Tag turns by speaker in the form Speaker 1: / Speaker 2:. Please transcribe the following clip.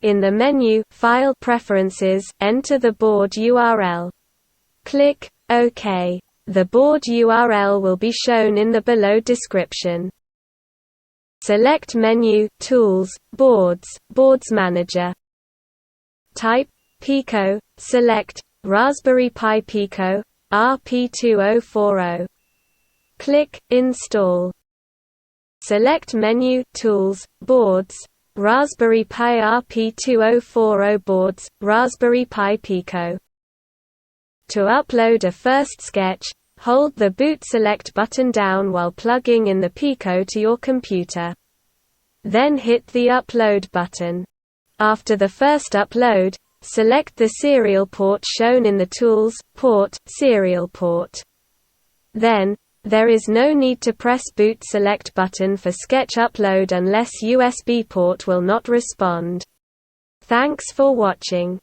Speaker 1: In the menu File Preferences, enter the board URL. Click OK. The board URL will be shown in the below description. Select menu Tools, Boards, Boards Manager. Type Pico, select Raspberry Pi Pico, RP2040. Click Install. Select menu Tools, Boards, Raspberry Pi RP2040 Boards, Raspberry Pi Pico. To upload a first sketch, hold the Boot Select button down while plugging in the Pico to your computer. Then hit the Upload button. After the first upload, select the serial port shown in the Tools, Port, Serial Port. Then, there is no need to press Boot Select button for sketch upload unless USB port will not respond. Thanks for watching.